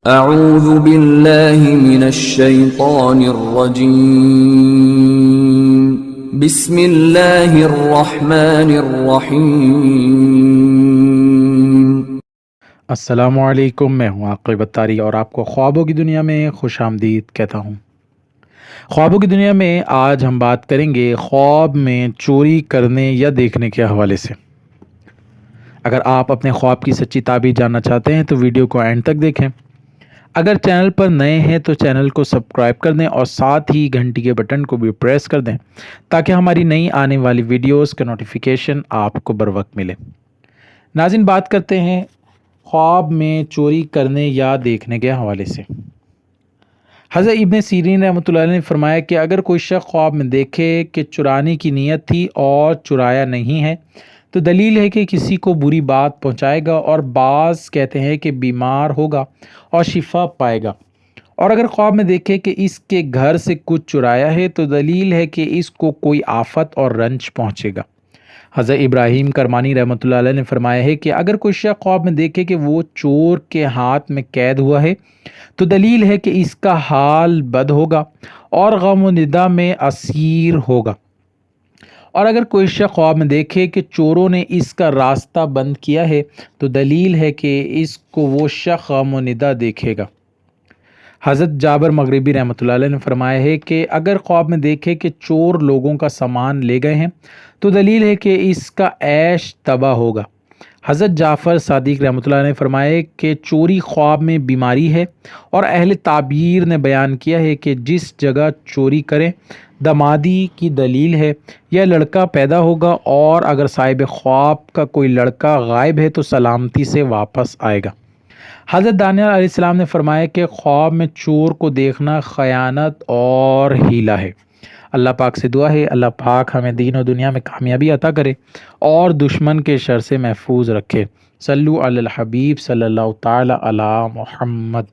اعوذ باللہ من الشیطان الرجیم، بسم اللہ الرحمن الرحیم۔ السلام علیکم، میں ہوں عاقب اتاری اور آپ کو خوابوں کی دنیا میں خوش آمدید کہتا ہوں۔ خوابوں کی دنیا میں آج ہم بات کریں گے خواب میں چوری کرنے یا دیکھنے کے حوالے سے۔ اگر آپ اپنے خواب کی سچی تعبیر جاننا چاہتے ہیں تو ویڈیو کو اینڈ تک دیکھیں۔ اگر چینل پر نئے ہیں تو چینل کو سبسکرائب کر دیں اور ساتھ ہی گھنٹی کے بٹن کو بھی پریس کر دیں تاکہ ہماری نئی آنے والی ویڈیوز کا نوٹیفیکیشن آپ کو بر وقت ملے۔ ناظرین، بات کرتے ہیں خواب میں چوری کرنے یا دیکھنے کے حوالے سے۔ حضرت ابن سیرین رحمۃ اللہ علیہ نے فرمایا کہ اگر کوئی شخص خواب میں دیکھے کہ چرانے کی نیت تھی اور چرایا نہیں ہے تو دلیل ہے کہ کسی کو بری بات پہنچائے گا، اور بعض کہتے ہیں کہ بیمار ہوگا اور شفا پائے گا۔ اور اگر خواب میں دیکھے کہ اس کے گھر سے کچھ چرایا ہے تو دلیل ہے کہ اس کو کوئی آفت اور رنج پہنچے گا۔ حضرت ابراہیم کرمانی رحمۃ اللہ علیہ نے فرمایا ہے کہ اگر کوئی شخص خواب میں دیکھے کہ وہ چور کے ہاتھ میں قید ہوا ہے تو دلیل ہے کہ اس کا حال بد ہوگا اور غم و ندا میں اسیر ہوگا۔ اور اگر کوئی شخص خواب میں دیکھے کہ چوروں نے اس کا راستہ بند کیا ہے تو دلیل ہے کہ اس کو وہ شخص غم و ندا دیکھے گا۔ حضرت جابر مغربی رحمۃ اللہ علیہ نے فرمایا ہے کہ اگر خواب میں دیکھے کہ چور لوگوں کا سامان لے گئے ہیں تو دلیل ہے کہ اس کا عیش تباہ ہوگا۔ حضرت جعفر صادق رحمۃ اللہ علیہ نے فرمایا کہ چوری خواب میں بیماری ہے، اور اہل تعبیر نے بیان کیا ہے کہ جس جگہ چوری کریں دمادی کی دلیل ہے، یا لڑکا پیدا ہوگا، اور اگر صاحب خواب کا کوئی لڑکا غائب ہے تو سلامتی سے واپس آئے گا۔ حضرت دانیال علیہ السلام نے فرمایا کہ خواب میں چور کو دیکھنا خیانت اور ہیلا ہے۔ اللہ پاک سے دعا ہے اللہ پاک ہمیں دین و دنیا میں کامیابی عطا کرے اور دشمن کے شر سے محفوظ رکھے۔ صلو علی الحبیب صلی اللہ تعالی علی محمد۔